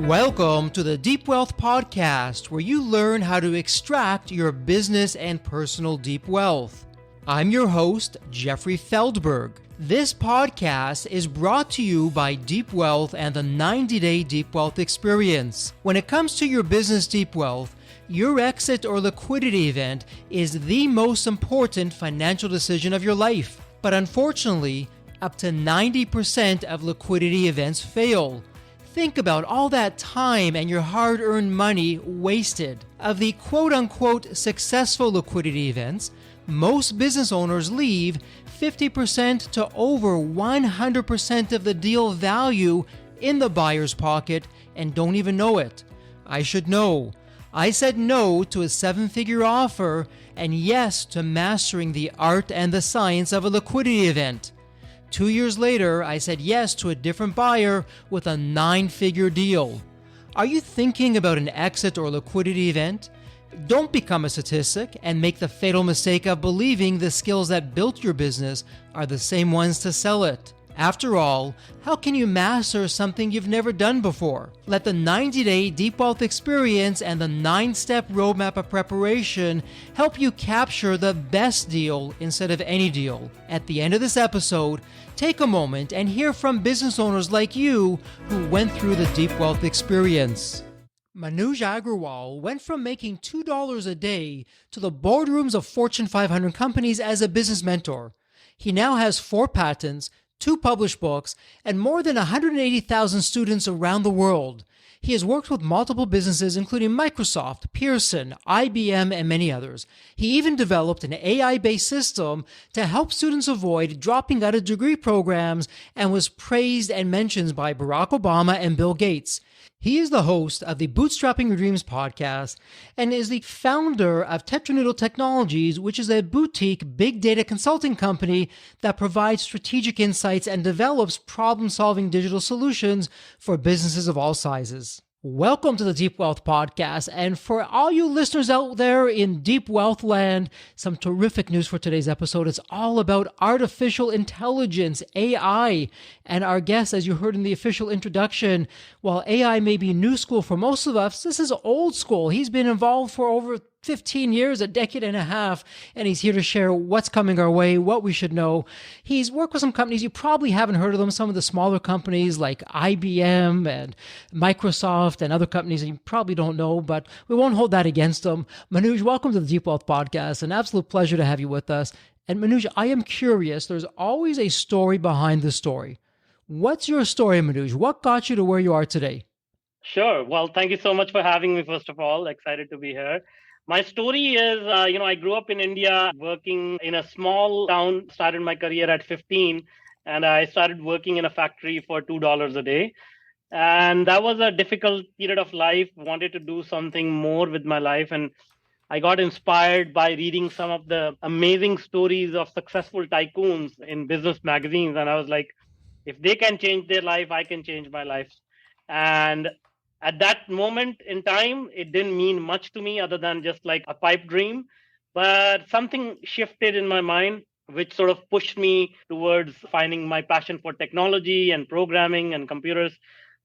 Welcome to the Deep Wealth Podcast, where you learn how to extract your business and personal deep wealth. I'm your host, Jeffrey Feldberg. This podcast is brought to you by Deep Wealth and the 90-Day Deep Wealth Experience. When it comes to your business deep wealth, your exit or liquidity event is the most important financial decision of your life. But unfortunately, up to 90% of liquidity events fail. Think about all that time and your hard-earned money wasted. Of the quote-unquote successful liquidity events, most business owners leave 50% to over 100% of the deal value in the buyer's pocket and don't even know it. I should know. I said no to a seven-figure offer and yes to mastering the art and the science of a liquidity event. 2 years later, I said yes to a different buyer with a 9-figure deal. Are you thinking about an exit or liquidity event? Don't become a statistic and make the fatal mistake of believing the skills that built your business are the same ones to sell it. After all, how can you master something you've never done before? Let the 90-Day Deep Wealth Experience and the 9-step roadmap of preparation help you capture the best deal instead of any deal. At the end of this episode, take a moment and hear from business owners like you who went through the Deep Wealth Experience. Manuj Aggarwal went from making $2 a day to the boardrooms of Fortune 500 companies as a business mentor. He now has 4 patents, 2 published books, and more than 180,000 students around the world. He has worked with multiple businesses including Microsoft, Pearson, IBM, and many others. He even developed an AI-based system to help students avoid dropping out of degree programs and was praised and mentioned by Barack Obama and Bill Gates. He is the host of the Bootstrapping Your Dreams podcast and is the founder of Tetranoodle Technologies, which is a boutique big data consulting company that provides strategic insights and develops problem-solving digital solutions for businesses of all sizes. Welcome to the Deep Wealth Podcast, and for all you listeners out there in Deep Wealth land, some terrific news for today's episode. It's all about artificial intelligence, AI, and our guest, as you heard in the official introduction, while AI may be new school for most of us, this is old school. He's been involved for over 15 years, a decade and a half, and he's here to share what's coming our way, what we should know. He's worked with some companies, you probably haven't heard of them, some of the smaller companies like IBM and Microsoft and other companies that you probably don't know, but we won't hold that against them. Manuj, welcome to the Deep Wealth Podcast. An absolute pleasure to have you with us. And Manuj, I am curious, there's always a story behind the story. What's your story, Manuj? What got you to where you are today? Sure. Well, thank you so much for having me, first of all. Excited to be here. My story is, I grew up in India, working in a small town, started my career at 15, and I started working in a factory for $2 a day. And that was a difficult period of life, wanted to do something more with my life. And I got inspired by reading some of the amazing stories of successful tycoons in business magazines. And I was like, if they can change their life, I can change my life. And at that moment in time, it didn't mean much to me other than just like a pipe dream. But something shifted in my mind, which sort of pushed me towards finding my passion for technology and programming and computers.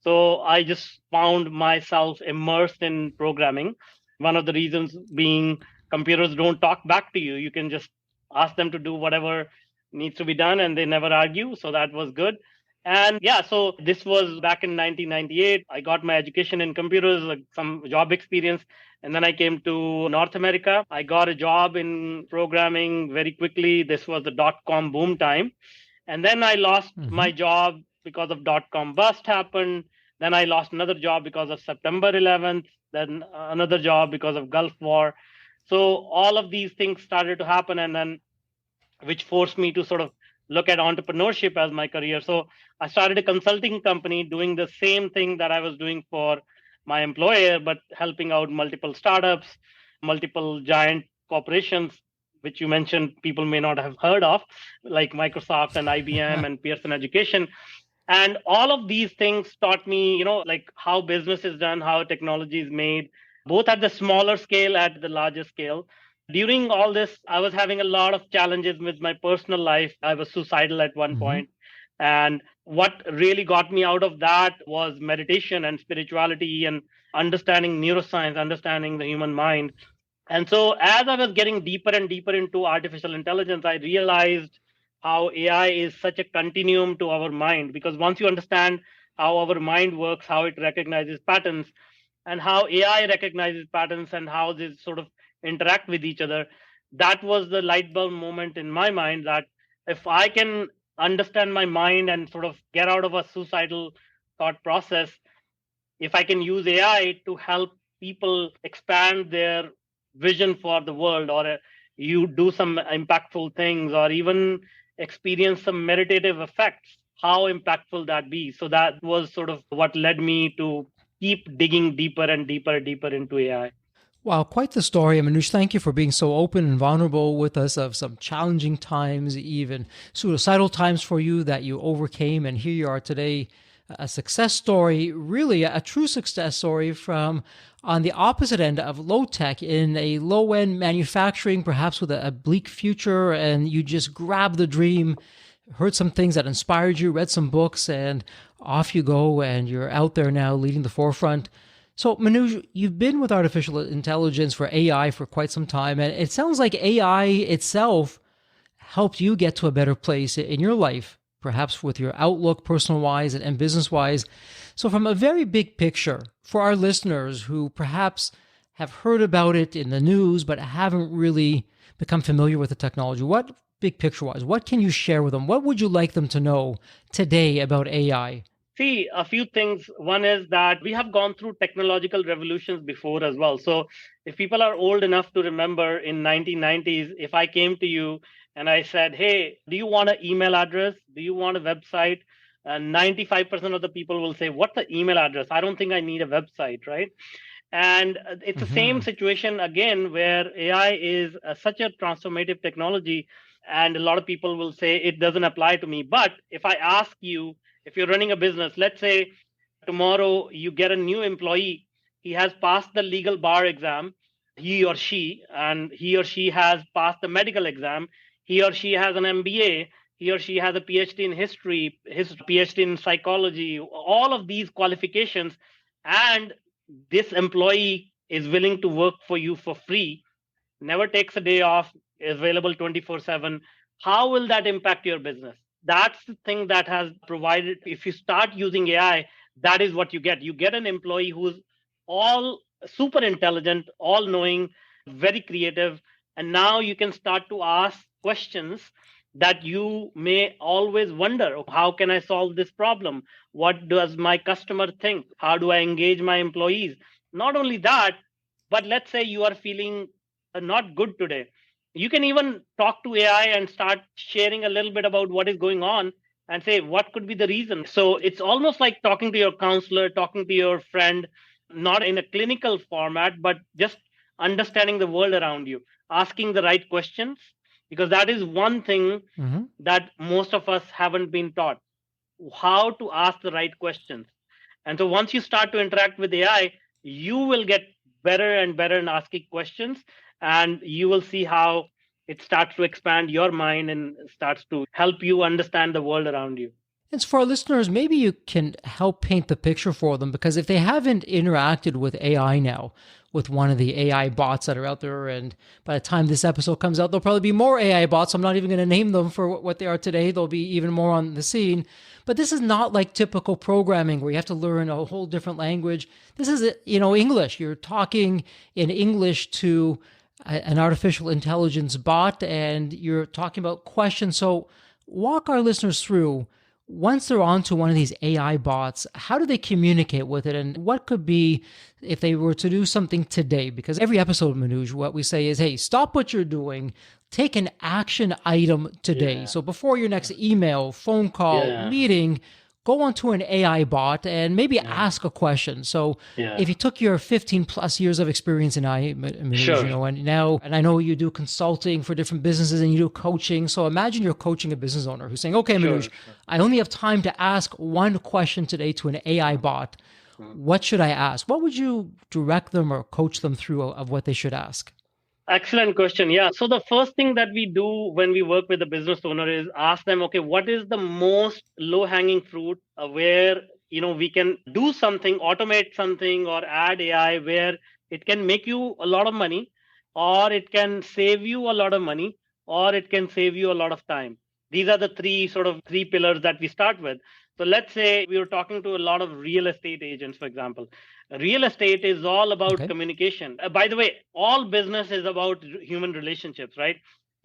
So I just found myself immersed in programming. One of the reasons being computers don't talk back to you. You can just ask them to do whatever needs to be done and they never argue. So that was good. And so this was back in 1998. I got my education in computers, like some job experience. And then I came to North America. I got a job in programming very quickly. This was the dot-com boom time. And then I lost my job because of dot-com bust happened. Then I lost another job because of September 11th. Then another job because of Gulf War. So all of these things started to happen, and then which forced me to sort of look at entrepreneurship as my career. So I started a consulting company doing the same thing that I was doing for my employer, but helping out multiple startups, multiple giant corporations, which you mentioned people may not have heard of, like Microsoft and IBM and Pearson Education. And all of these things taught me, like how business is done, how technology is made, both at the smaller scale, at the larger scale. During all this, I was having a lot of challenges with my personal life. I was suicidal at one point. And what really got me out of that was meditation and spirituality and understanding neuroscience, understanding the human mind. And so, as I was getting deeper and deeper into artificial intelligence, I realized how AI is such a continuum to our mind. Because once you understand how our mind works, how it recognizes patterns, and how AI recognizes patterns, and how they sort of interact with each other, that was the light bulb moment in my mind that if I can understand my mind and sort of get out of a suicidal thought process, if I can use AI to help people expand their vision for the world, or you do some impactful things, or even experience some meditative effects, how impactful that be. So that was sort of what led me to keep digging deeper and deeper, deeper into AI. Wow, quite the story. Manuj, thank you for being so open and vulnerable with us of some challenging times, even suicidal times for you that you overcame. And here you are today, a success story, really a true success story from on the opposite end of low tech in a low end manufacturing, perhaps with a bleak future. And you just grabbed the dream, heard some things that inspired you, read some books, and off you go. And you're out there now leading the forefront. So, Manuj, you've been with artificial intelligence for AI for quite some time, and it sounds like AI itself helped you get to a better place in your life, perhaps with your outlook, personal-wise and business-wise. So, from a very big picture, for our listeners who perhaps have heard about it in the news but haven't really become familiar with the technology, what big picture-wise, what can you share with them? What would you like them to know today about AI? See, a few things. One is that we have gone through technological revolutions before as well. So if people are old enough to remember in 1990s, if I came to you and I said, hey, do you want an email address? Do you want a website? And 95% of the people will say, what's the email address? I don't think I need a website, right? And it's the same situation again, where AI is such a transformative technology. And a lot of people will say it doesn't apply to me. But if I ask you, if you're running a business, let's say tomorrow you get a new employee, he has passed the legal bar exam, he or she, and he or she has passed the medical exam, he or she has an MBA, he or she has a PhD in history, his PhD in psychology, all of these qualifications, and this employee is willing to work for you for free, never takes a day off, is available 24/7. How will that impact your business? That's the thing that has provided. If you start using AI, that is what you get. You get an employee who's all super intelligent, all knowing, very creative. And now you can start to ask questions that you may always wonder: how can I solve this problem? What does my customer think? How do I engage my employees? Not only that, but let's say you are feeling not good today. You can even talk to AI and start sharing a little bit about what is going on and say, what could be the reason? So it's almost like talking to your counselor, talking to your friend, not in a clinical format, but just understanding the world around you, asking the right questions, because that is one thing that most of us haven't been taught, how to ask the right questions. And so once you start to interact with AI, you will get better and better in asking questions, and you will see how it starts to expand your mind and starts to help you understand the world around you. And so for our listeners, maybe you can help paint the picture for them, because if they haven't interacted with AI now, with one of the AI bots that are out there, and by the time this episode comes out, there'll probably be more AI bots. I'm not even going to name them for what they are today. There'll be even more on the scene. But this is not like typical programming where you have to learn a whole different language. This is, English. You're talking in English to an artificial intelligence bot, and you're talking about questions. So walk our listeners through, once they're onto one of these AI bots, how do they communicate with it? And what could be, if they were to do something today? Because every episode, Manuj, what we say is, hey, stop what you're doing, take an action item today. Yeah. So before your next email, phone call, meeting, go onto an AI bot and maybe ask a question. So if you took your 15 plus years of experience in AI, and I know you do consulting for different businesses and you do coaching. So imagine you're coaching a business owner who's saying, okay, Manuj, I only have time to ask one question today to an AI bot. What should I ask? What would you direct them or coach them through of what they should ask? Excellent question. Yeah. So the first thing that we do when we work with a business owner is ask them, okay, what is the most low hanging fruit where, we can do something, automate something or add AI where it can make you a lot of money, or it can save you a lot of money, or it can save you a lot of time. These are the three pillars that we start with. So let's say we were talking to a lot of real estate agents, for example. Real estate is all about Okay. communication. By the way, all business is about human relationships, right?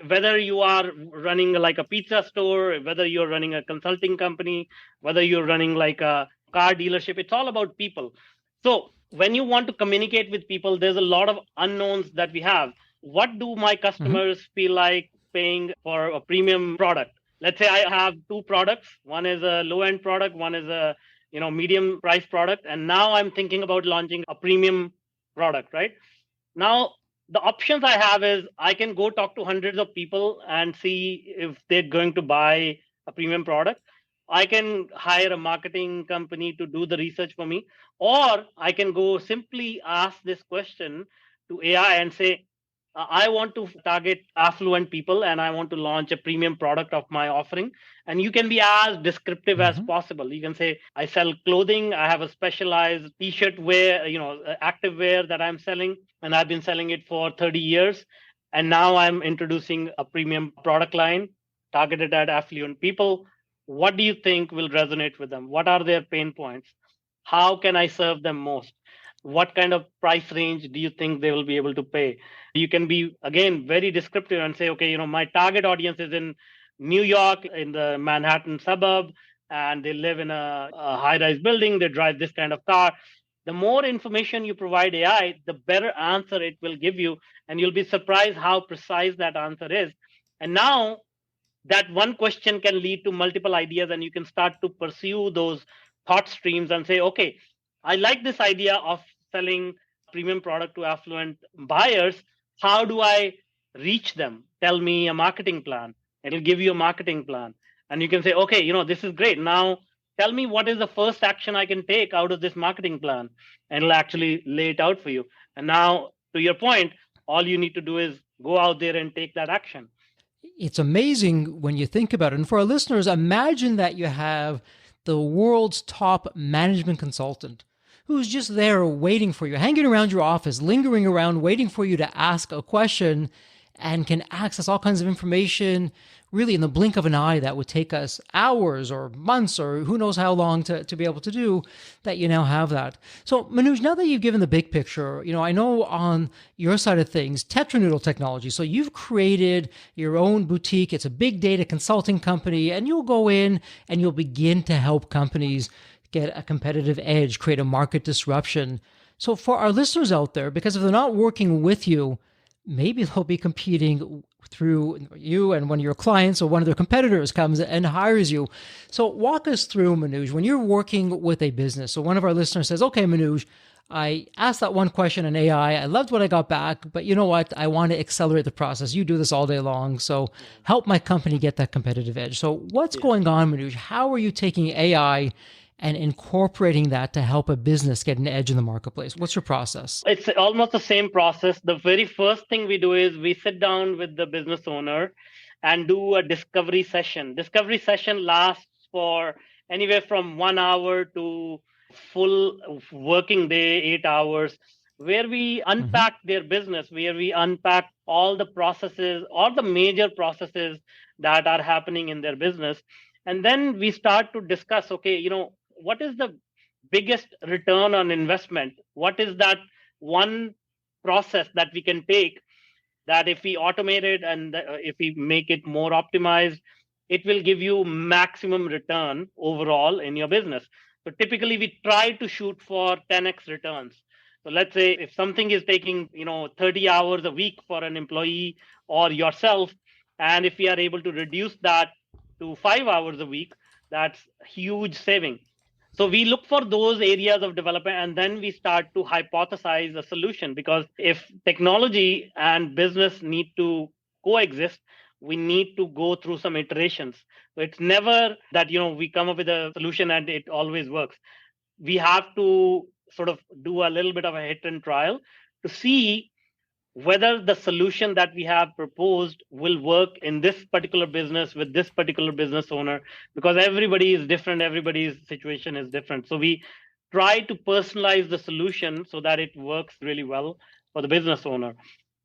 Whether you are running like a pizza store, whether you're running a consulting company, whether you're running like a car dealership, it's all about people. So when you want to communicate with people, there's a lot of unknowns that we have. What do my Hmm. customers feel like paying for a premium product? Let's say I have two products. One is a low end product, one is a medium price product, and now I'm thinking about launching a premium product, right? Now the options I have is I can go talk to hundreds of people and see if they're going to buy a premium product. I can hire a marketing company to do the research for me, or I can go simply ask this question to AI and say, I want to target affluent people and I want to launch a premium product of my offering. And you can be as descriptive as Hmm. possible. You can say, I sell clothing, I have a specialized t shirt wear, active wear that I'm selling, and I've been selling it for 30 years. And now I'm introducing a premium product line targeted at affluent people. What do you think will resonate with them? What are their pain points? How can I serve them most? What kind of price range do you think they will be able to pay? You can be, again, very descriptive and say, okay, my target audience is in New York, in the Manhattan suburb, and they live in a high rise building. They drive this kind of car. The more information you provide AI, the better answer it will give you. And you'll be surprised how precise that answer is. And now that one question can lead to multiple ideas, and you can start to pursue those thought streams and say, okay, I like this idea of selling premium product to affluent buyers. How do I reach them? Tell me a marketing plan. It'll give you a marketing plan, and you can say, okay, this is great. Now tell me what is the first action I can take out of this marketing plan, and it'll actually lay it out for you. And now, to your point, all you need to do is go out there and take that action. It's amazing when you think about it. And for our listeners, imagine that you have the world's top management consultant who's just there waiting for you, hanging around your office, lingering around, waiting for you to ask a question, and can access all kinds of information really in the blink of an eye that would take us hours or months or who knows how long to be able to do, that you now have that. So Manoj, now that you've given the big picture, I know on your side of things, Tetranoodle technology. So you've created your own boutique. It's a big data consulting company, and you'll go in and you'll begin to help companies get a competitive edge, create a market disruption. So for our listeners out there, because if they're not working with you, maybe they'll be competing through you, and one of your clients or one of their competitors comes and hires you. So walk us through, Manoj, when you're working with a business. So one of our listeners says, okay, Manoj, I asked that one question in AI. I loved what I got back, but you know what? I want to accelerate the process. You do this all day long. So Yeah. help my company get that competitive edge. So what's Yeah. going on, Manoj? How are you taking AI and incorporating that to help a business get an edge in the marketplace? What's your process? It's almost the same process. The very first thing we do is we sit down with the business owner and do a discovery session. Discovery session lasts for anywhere from 1 hour to full working day, 8 hours, where we Mm-hmm. unpack their business, where we unpack all the processes, all the major processes that are happening in their business. And then we start to discuss, okay, what is the biggest return on investment? What is that one process that we can take that if we automate it and if we make it more optimized, it will give you maximum return overall in your business? So typically we try to shoot for 10x returns. So let's say if something is taking 30 hours a week for an employee or yourself, and if we are able to reduce that to 5 hours a week, that's huge saving. So we look for those areas of development, and then we start to hypothesize a solution, because if technology and business need to coexist, we need to go through some iterations. So it's never that we come up with a solution and it always works. We have to sort of do a little bit of a hit and trial to see whether the solution that we have proposed will work in this particular business with this particular business owner, because everybody is different, everybody's situation is different. So we try to personalize the solution so that it works really well for the business owner.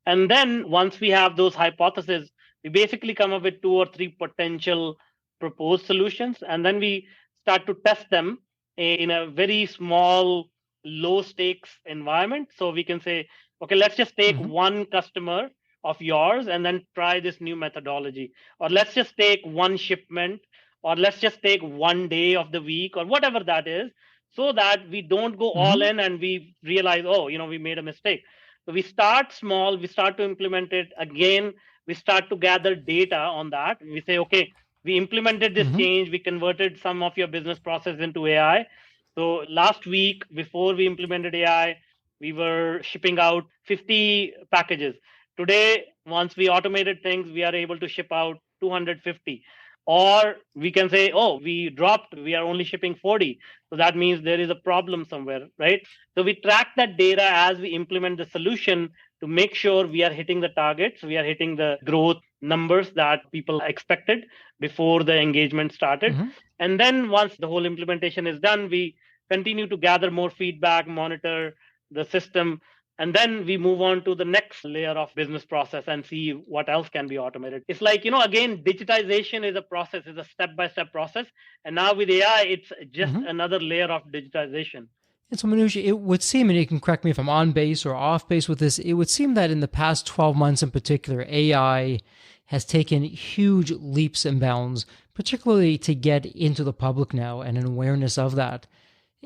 And then once we have those hypotheses, we basically come up with 2 or 3 potential proposed solutions, and then we start to test them in a very small, low stakes environment. So we can say, okay, let's just take one customer of yours and then try this new methodology. Or let's just take one shipment, or let's just take one day of the week, or whatever that is, so that we don't go all in and we realize, oh, we made a mistake. So we start small, we start to implement it. Again, we start to gather data on that. We say, okay, we implemented this change, we converted some of your business process into AI. So last week, before we implemented AI, we were shipping out 50 packages. Today, once we automated things, we are able to ship out 250. Or we can say, oh, we are only shipping 40. So that means there is a problem somewhere, right? So we track that data as we implement the solution to make sure we are hitting the targets, we are hitting the growth numbers that people expected before the engagement started. And then once the whole implementation is done, we continue to gather more feedback, monitor the system, and then we move on to the next layer of business process and see what else can be automated. It's like, again, digitization is a process, is a step-by-step process. And now with AI, it's just another layer of digitization. And so, Manuj, it would seem, and you can correct me if I'm on base or off base with this, it would seem that in the past 12 months in particular, AI has taken huge leaps and bounds, particularly to get into the public now and an awareness of that.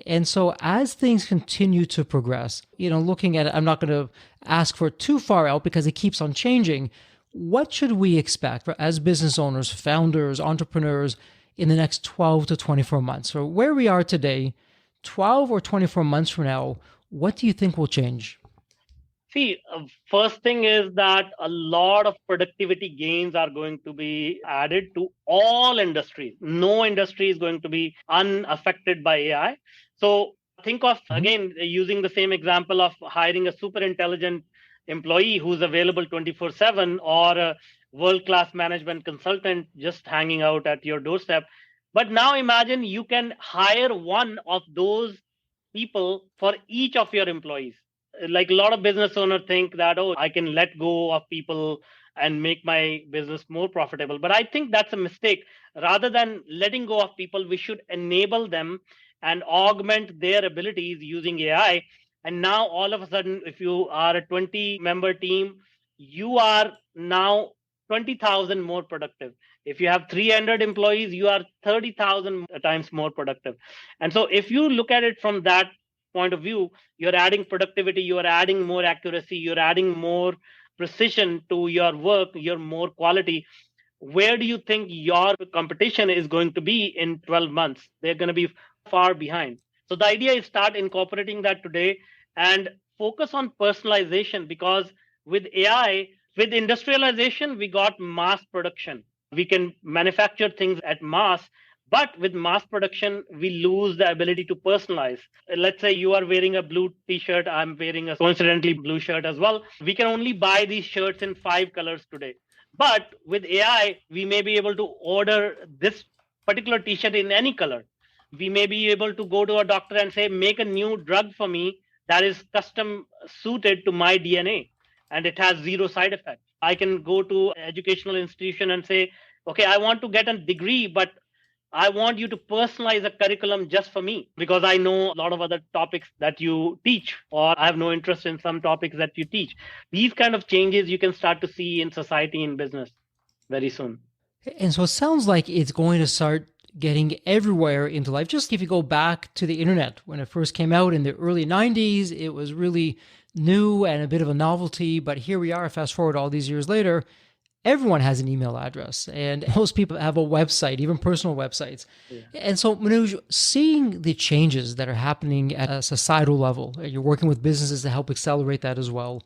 And so as things continue to progress, looking at it, I'm not going to ask for it too far out because it keeps on changing. What should we expect as business owners, founders, entrepreneurs in the next 12 to 24 months? Or where we are today, 12 or 24 months from now, what do you think will change? See, first thing is that a lot of productivity gains are going to be added to all industries. No industry is going to be unaffected by AI. So think of, again, using the same example of hiring a super intelligent employee who's available 24/7, or a world-class management consultant just hanging out at your doorstep. But now imagine you can hire one of those people for each of your employees. Like a lot of business owners think that, oh, I can let go of people and make my business more profitable. But I think that's a mistake. Rather than letting go of people, we should enable them and augment their abilities using AI. And now all of a sudden, if you are a 20-member team, you are now 20,000 more productive. If you have 300 employees, you are 30,000 times more productive. And so if you look at it from that point of view, you're adding productivity, you're adding more accuracy, you're adding more precision to your work, you're more quality. Where do you think your competition is going to be in 12 months? They're going to be far behind. So the idea is start incorporating that today and focus on personalization, because with AI, with industrialization, we got mass production. We can manufacture things at mass, but with mass production, we lose the ability to personalize. Let's say you are wearing a blue t-shirt, I'm wearing a coincidentally blue shirt as well. We can only buy these shirts in 5 colors today. But with AI, we may be able to order this particular t-shirt in any color. We may be able to go to a doctor and say, make a new drug for me that is custom suited to my DNA, and it has 0 side effects. I can go to an educational institution and say, okay, I want to get a degree, but I want you to personalize a curriculum just for me, because I know a lot of other topics that you teach, or I have no interest in some topics that you teach. These kind of changes you can start to see in society, in business very soon. And so it sounds like it's going to start getting everywhere into life. Just if you go back to the internet, when it first came out in the early 90s, it was really new and a bit of a novelty. But here we are, fast forward all these years later, everyone has an email address and most people have a website, even personal websites. Yeah. And so, Manuj, seeing the changes that are happening at a societal level, you're working with businesses to help accelerate that as well.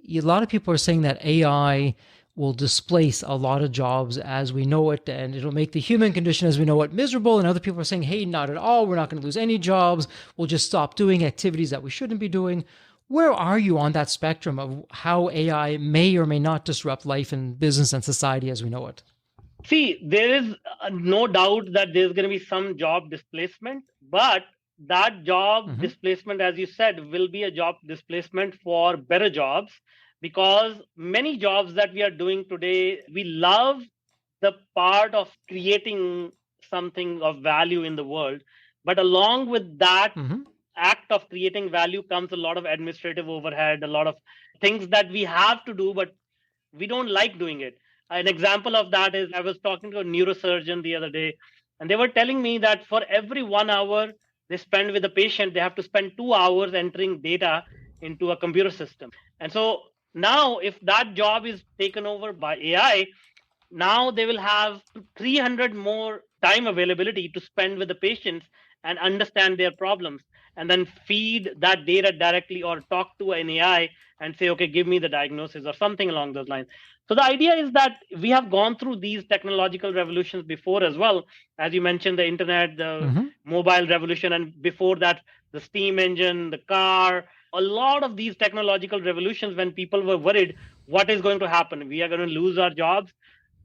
A lot of people are saying that AI will displace a lot of jobs as we know it, and it'll make the human condition as we know it miserable. And other people are saying, hey, not at all. We're not going to lose any jobs. We'll just stop doing activities that we shouldn't be doing. Where are you on that spectrum of how AI may or may not disrupt life and business and society as we know it? See, there is no doubt that there's going to be some job displacement, but that job Hmm. displacement, as you said, will be a job displacement for better jobs, because many jobs that we are doing today, we love the part of creating something of value in the world. But along with that Hmm. act of creating value comes a lot of administrative overhead, a lot of things that we have to do, but we don't like doing it. An example of that is I was talking to a neurosurgeon the other day, and they were telling me that for every 1 hour they spend with a patient, they have to spend 2 hours entering data into a computer system. And so now, if that job is taken over by AI, now they will have 300 more time availability to spend with the patients and understand their problems, and then feed that data directly or talk to an AI and say, okay, give me the diagnosis or something along those lines. So the idea is that we have gone through these technological revolutions before as well. As you mentioned, the internet, the Hmm. mobile revolution, and before that, the steam engine, the car, a lot of these technological revolutions, when people were worried, what is going to happen? We are going to lose our jobs.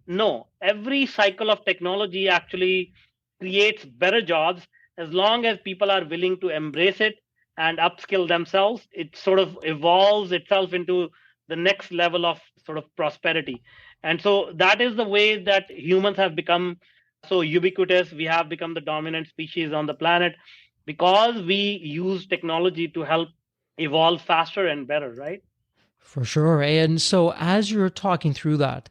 No, every cycle of technology actually creates better jobs as long as people are willing to embrace it and upskill themselves. It sort of evolves itself into the next level of sort of prosperity. And so that is the way that humans have become so ubiquitous. We have become the dominant species on the planet because we use technology to help evolve faster and better, right? For sure. And so, as you're talking through that,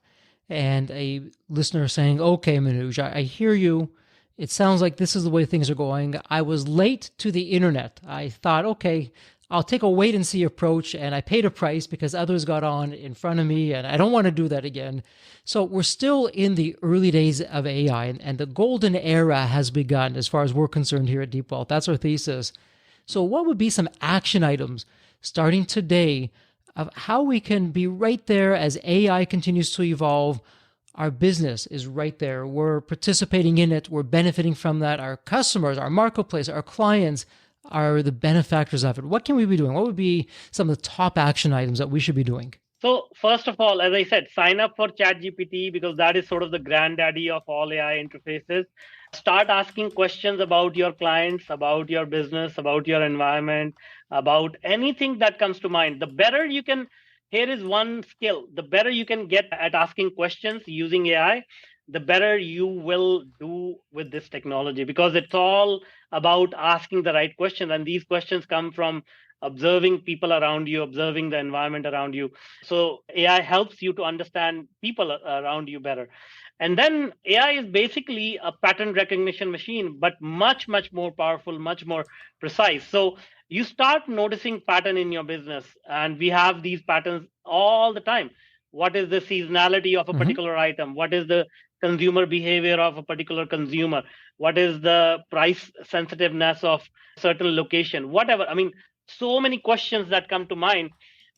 and a listener saying, okay, Manuj, I hear you. It sounds like this is the way things are going. I was late to the internet. I thought, okay, I'll take a wait and see approach. And I paid a price because others got on in front of me. And I don't want to do that again. So, we're still in the early days of AI, and the golden era has begun as far as we're concerned here at Deep Wealth. That's our thesis. So, what would be some action items starting today of how we can be right there as AI continues to evolve? Our business is right there. We're participating in it. We're benefiting from that. Our customers, our marketplace, our clients are the benefactors of it. What can we be doing? What would be some of the top action items that we should be doing? So first of all, as I said, sign up for ChatGPT because that is sort of the granddaddy of all AI interfaces. Start asking questions about your clients, about your business, about your environment, about anything that comes to mind. The better you can, here is one skill, the better you can get at asking questions using AI, the better you will do with this technology, because it's all about asking the right questions. And these questions come from observing people around you, observing the environment around you. So AI helps you to understand people around you better. And then AI is basically a pattern recognition machine, but much, much more powerful, much more precise. So you start noticing pattern in your business, and we have these patterns all the time. What is the seasonality of a Mm-hmm. particular item? What is the consumer behavior of a particular consumer? What is the price sensitiveness of certain location? Whatever. I mean, so many questions that come to mind,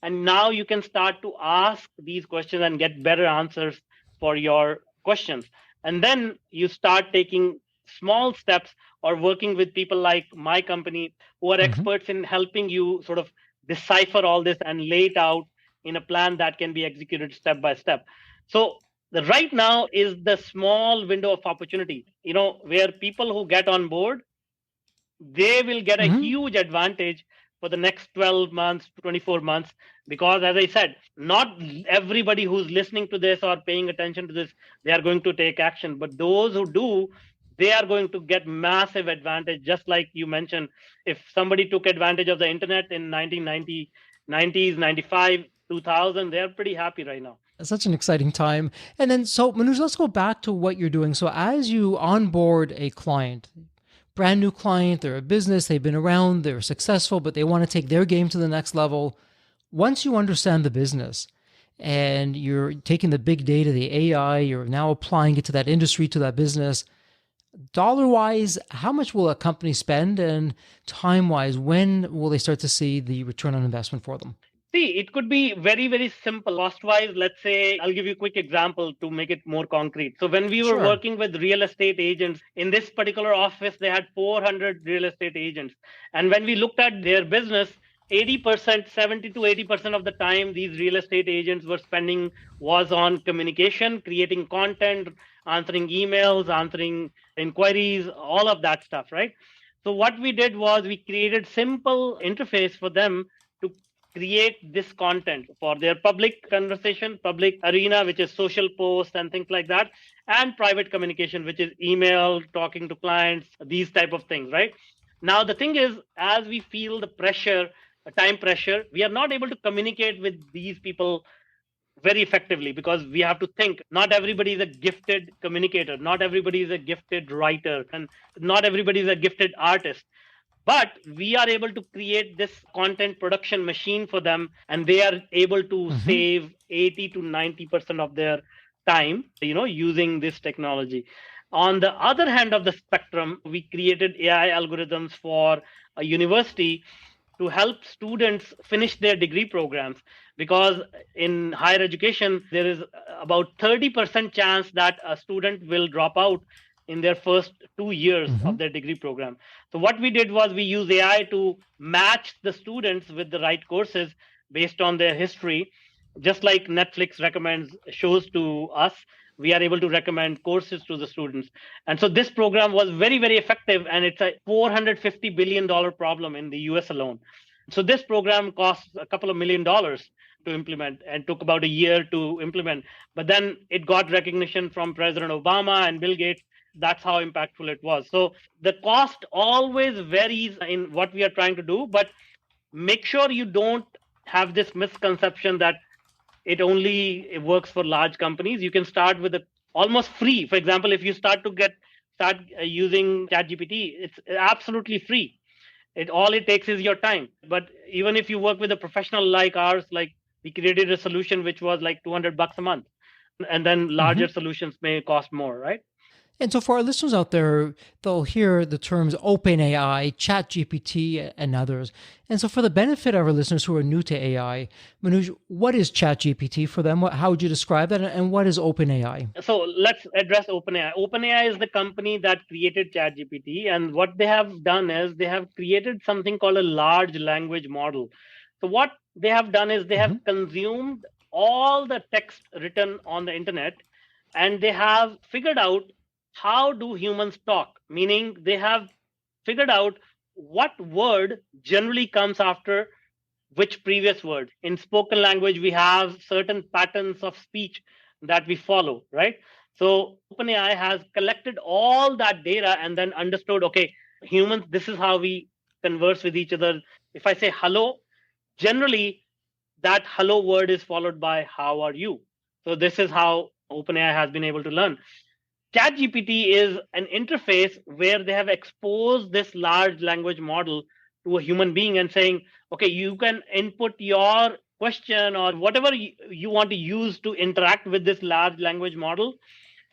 and now you can start to ask these questions and get better answers for your questions. And then you start taking small steps or working with people like my company who are Mm-hmm. experts in helping you sort of decipher all this and lay it out in a plan that can be executed step by step. So the right now is the small window of opportunity, where people who get on board, they will get a Mm-hmm. huge advantage for the next 12 months, 24 months. Because as I said, not everybody who's listening to this or paying attention to this, they are going to take action. But those who do, they are going to get massive advantage. Just like you mentioned, if somebody took advantage of the internet in 1990, 90s, 95, 2000, they're pretty happy right now. Such an exciting time. And then, so Manoj, let's go back to what you're doing. So, as you onboard a client, brand new client, they're a business, they've been around, they're successful, but they want to take their game to the next level. Once you understand the business and you're taking the big data, the AI, you're now applying it to that industry, to that business, dollar wise, how much will a company spend? And time wise, when will they start to see the return on investment for them? See, it could be very, very simple. Cost wise, let's say, I'll give you a quick example to make it more concrete. So, when we were Sure. working with real estate agents in this particular office, they had 400 real estate agents. And when we looked at their business, 80%, 70 to 80% of the time these real estate agents were spending was on communication, creating content, answering emails, answering inquiries, all of that stuff, right? So what we did was we created simple interface for them to create this content for their public conversation, public arena, which is social posts and things like that, and private communication, which is email, talking to clients, these type of things, right? Now the thing is, as we feel the pressure, time pressure, we are not able to communicate with these people very effectively because we have to think. Not everybody is a gifted communicator, not everybody is a gifted writer, and not everybody is a gifted artist. But we are able to create this content production machine for them, and they are able to save 80 to 90% of their time, using this technology. On the other hand of the spectrum, we created AI algorithms for a university to help students finish their degree programs, because in higher education there is about 30% chance that a student will drop out in their first 2 years of their degree program. So what we did was we used AI to match the students with the right courses based on their history. Just like Netflix recommends shows to us, we are able to recommend courses to the students. And so this program was very, very effective, and it's a $450 billion problem in the US alone. So this program costs a couple of $1 million to implement and took about a year to implement. But then it got recognition from President Obama and Bill Gates. That's how impactful it was. So the cost always varies in what we are trying to do, but make sure you don't have this misconception that it only works for large companies. You can start with almost free. For example, if you start using ChatGPT, it's absolutely free. All it takes is your time. But even if you work with a professional like ours, like we created a solution which was like $200 a month, and then larger solutions may cost more, right? And so for our listeners out there, they'll hear the terms OpenAI, ChatGPT, and others. And so for the benefit of our listeners who are new to AI, Manuj, what is ChatGPT for them? How would you describe that? And what is OpenAI? So let's address OpenAI. OpenAI is the company that created ChatGPT. And what they have done is they have created something called a large language model. So what they have done is they have consumed all the text written on the internet, and they have figured out how do humans talk, meaning they have figured out what word generally comes after which previous word. In spoken language, we have certain patterns of speech that we follow, right? So OpenAI has collected all that data and then understood, okay, humans, this is how we converse with each other. If I say hello, generally that hello word is followed by how are you. So this is how OpenAI has been able to learn. ChatGPT is an interface where they have exposed this large language model to a human being and saying, okay, you can input your question or whatever you want to use to interact with this large language model.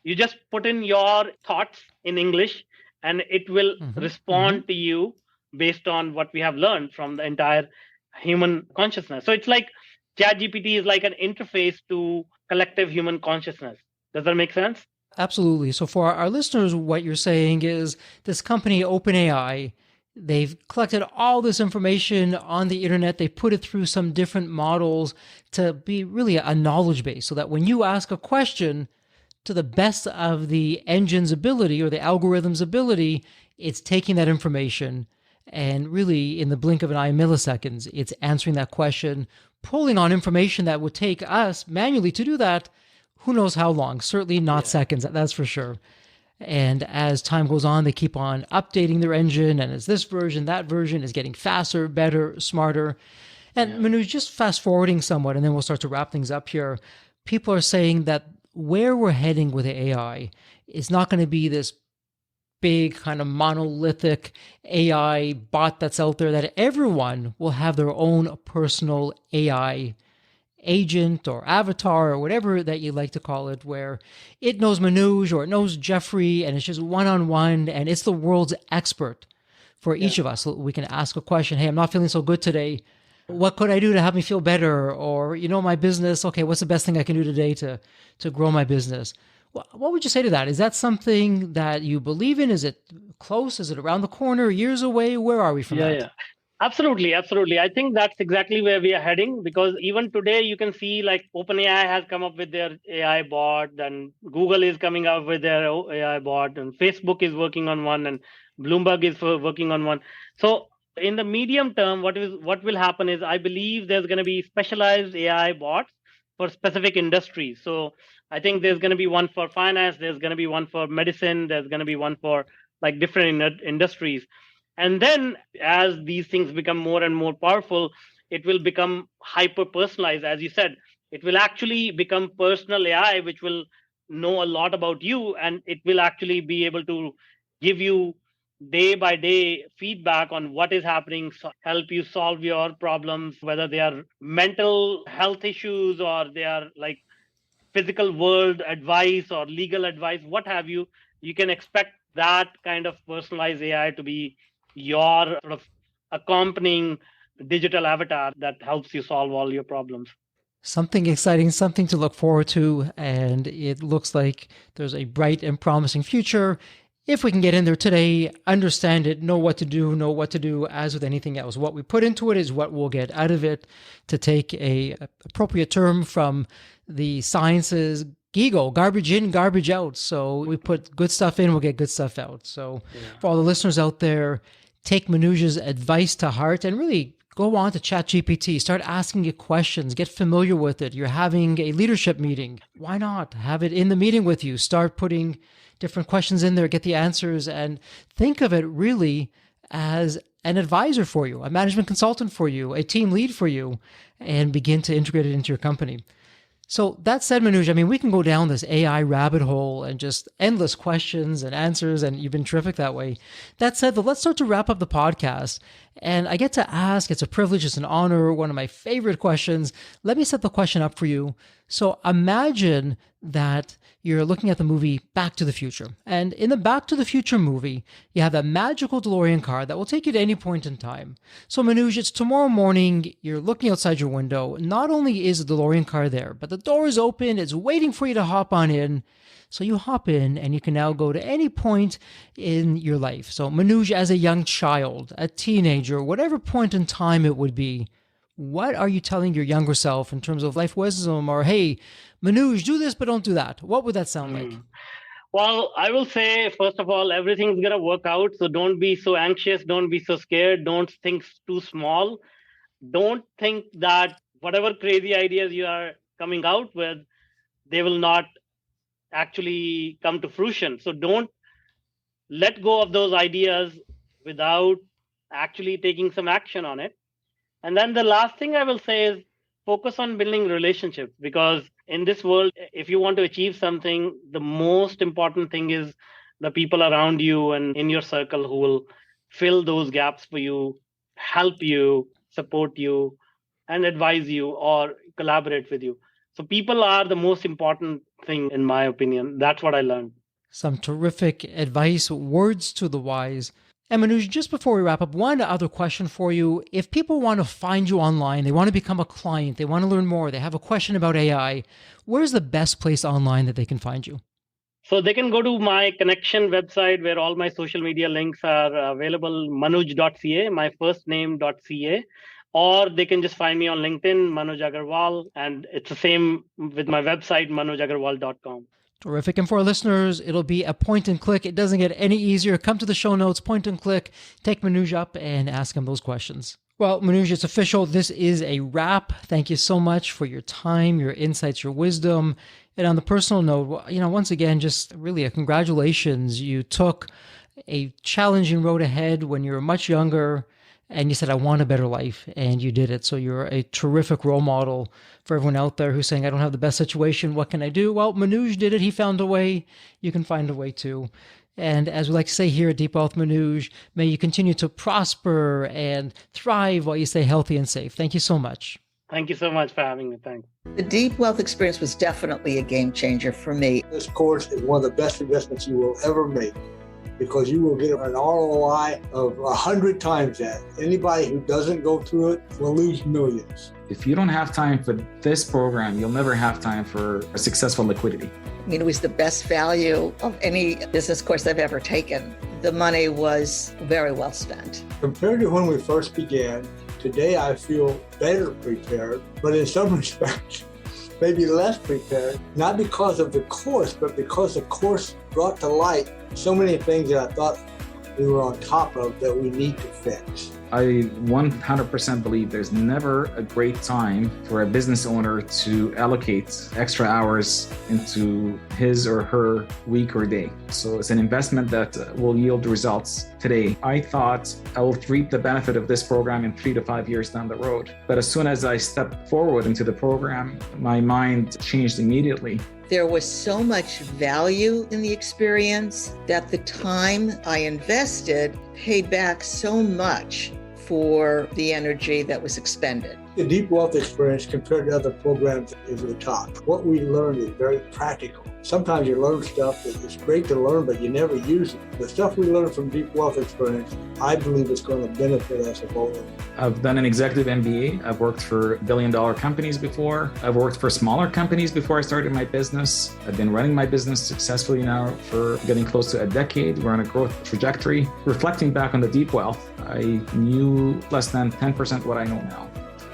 You just put in your thoughts in English and it will respond to you based on what we have learned from the entire human consciousness. So it's like ChatGPT is like an interface to collective human consciousness. Does that make sense? Absolutely. So for our listeners, what you're saying is this company, OpenAI, they've collected all this information on the internet. They put it through some different models to be really a knowledge base so that when you ask a question to the best of the engine's ability or the algorithm's ability, it's taking that information and really in the blink of an eye, milliseconds, it's answering that question, pulling on information that would take us manually to do that. Who knows how long? Certainly not seconds, that's for sure. And as time goes on, they keep on updating their engine. And as this version, that version is getting faster, better, smarter. And Manuj, just fast forwarding somewhat, and then we'll start to wrap things up here. People are saying that where we're heading with AI is not going to be this big kind of monolithic AI bot that's out there, that everyone will have their own personal AI agent or avatar or whatever that you like to call it, where it knows Manuj or it knows Jeffrey and it's just one-on-one and it's the world's expert for each of us. So we can ask a question. Hey, I'm not feeling so good today. What could I do to help me feel better? Or, my business. Okay, what's the best thing I can do today to grow my business? What would you say to that? Is that something that you believe in? Is it close? Is it around the corner, years away? Where are we from that? Absolutely, absolutely. I think that's exactly where we are heading because even today you can see like OpenAI has come up with their AI bot, and Google is coming up with their AI bot, and Facebook is working on one, and Bloomberg is working on one. So in the medium term, what will happen is I believe there's going to be specialized AI bots for specific industries. So I think there's going to be one for finance, there's going to be one for medicine, there's going to be one for like different industries. And then as these things become more and more powerful, it will become hyper personalized. As you said, it will actually become personal AI, which will know a lot about you, and it will actually be able to give you day by day feedback on what is happening, so help you solve your problems, whether they are mental health issues or they are like physical world advice or legal advice, what have you. You can expect that kind of personalized AI to be your sort of accompanying digital avatar that helps you solve all your problems. Something exciting, something to look forward to, and it looks like there's a bright and promising future. If we can get in there today, understand it, know what to do, as with anything else. What we put into it is what we'll get out of it. To take a appropriate term from the sciences, GIGO, garbage in, garbage out. So we put good stuff in, we'll get good stuff out. So for all the listeners out there, take Manuj's advice to heart and really go on to ChatGPT, start asking it questions, get familiar with it. You're having a leadership meeting. Why not have it in the meeting with you? Start putting different questions in there, get the answers, and think of it really as an advisor for you, a management consultant for you, a team lead for you, and begin to integrate it into your company. So that said, Manuj, I mean, we can go down this AI rabbit hole and just endless questions and answers, and you've been terrific that way. That said, though, let's start to wrap up the podcast. And I get to ask, it's a privilege, it's an honor, one of my favorite questions. Let me set the question up for you. So imagine that you're looking at the movie Back to the Future. And in the Back to the Future movie, you have that magical DeLorean car that will take you to any point in time. So Manuj, it's tomorrow morning, you're looking outside your window. Not only is the DeLorean car there, but the door is open, it's waiting for you to hop on in. So you hop in and you can now go to any point in your life. So Manuj, as a young child, a teenager, whatever point in time it would be, what are you telling your younger self in terms of life wisdom, or, hey, Manuj, do this, but don't do that? What would that sound like? Well, I will say, first of all, everything's going to work out. So don't be so anxious. Don't be so scared. Don't think too small. Don't think that whatever crazy ideas you are coming out with, they will not actually come to fruition. So don't let go of those ideas without actually taking some action on it. And then the last thing I will say is focus on building relationships, because in this world, if you want to achieve something, the most important thing is the people around you and in your circle who will fill those gaps for you, help you, support you, and advise you or collaborate with you. So people are the most important thing, in my opinion. That's what I learned. Some terrific advice, words to the wise. And Manuj, just before we wrap up, one other question for you. If people want to find you online, they want to become a client, they want to learn more, they have a question about AI, where's the best place online that they can find you? So they can go to my connection website where all my social media links are available, manuj.ca, my first name.ca, or they can just find me on LinkedIn, Manuj Aggarwal, and it's the same with my website, manujaggarwal.com. Terrific. And for our listeners, it'll be a point and click. It doesn't get any easier. Come to the show notes, point and click, take Manuj up and ask him those questions. Well, Manuj, it's official. This is a wrap. Thank you so much for your time, your insights, your wisdom. And on the personal note, once again, just really a congratulations. You took a challenging road ahead when you were much younger, and you said, I want a better life, and you did it. So you're a terrific role model for everyone out there who's saying, I don't have the best situation. What can I do? Well, Manuj did it. He found a way. You can find a way too. And as we like to say here at Deep Wealth, Manuj, may you continue to prosper and thrive while you stay healthy and safe. Thank you so much. Thank you so much for having me. Thanks. The Deep Wealth experience was definitely a game changer for me. This course is one of the best investments you will ever make. because you will get an ROI of 100 times that. Anybody who doesn't go through it will lose millions. If you don't have time for this program, you'll never have time for a successful liquidity. I mean, it was the best value of any business course I've ever taken. The money was very well spent. Compared to when we first began, today I feel better prepared, but in some respects, maybe less prepared, not because of the course, but because the course brought to light so many things that I thought we were on top of that we need to fix. I 100% believe there's never a great time for a business owner to allocate extra hours into his or her week or day. So it's an investment that will yield results today. I thought I will reap the benefit of this program in 3 to 5 years down the road. But as soon as I stepped forward into the program, my mind changed immediately. There was so much value in the experience that the time I invested paid back so much for the energy that was expended. The Deep Wealth experience compared to other programs is the top. What we learned is very practical. Sometimes you learn stuff that is great to learn, but you never use it. The stuff we learned from Deep Wealth experience, I believe it's going to benefit us both. I've done an executive MBA. I've worked for billion-dollar companies before. I've worked for smaller companies before I started my business. I've been running my business successfully now for getting close to a decade. We're on a growth trajectory. Reflecting back on the Deep Wealth, I knew less than 10% what I know now.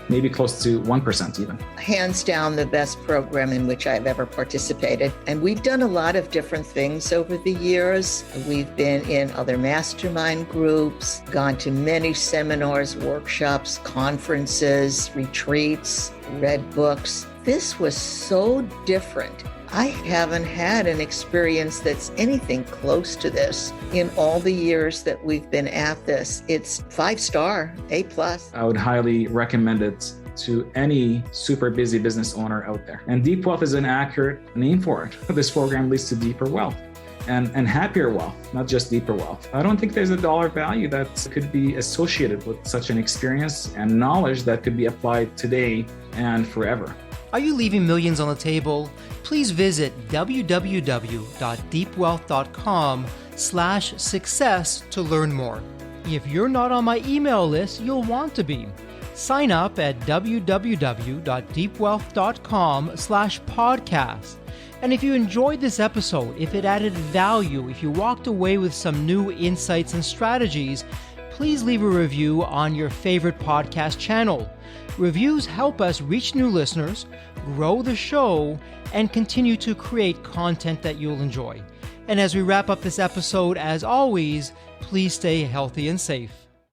Maybe close to 1% even. Hands down the best program in which I've ever participated. And we've done a lot of different things over the years. We've been in other mastermind groups, gone to many seminars, workshops, conferences, retreats, read books. This was so different. I haven't had an experience that's anything close to this in all the years that we've been at this. It's 5-star, A+. I would highly recommend it to any super busy business owner out there. And Deep Wealth is an accurate name for it. This program leads to deeper wealth and happier wealth, not just deeper wealth. I don't think there's a dollar value that could be associated with such an experience and knowledge that could be applied today and forever. Are you leaving millions on the table? Please visit www.deepwealth.com/success to learn more. If you're not on my email list, you'll want to be. Sign up at www.deepwealth.com/podcast. And if you enjoyed this episode, if it added value, if you walked away with some new insights and strategies, please leave a review on your favorite podcast channel. Reviews help us reach new listeners, grow the show, and continue to create content that you'll enjoy. And as we wrap up this episode, as always, please stay healthy and safe.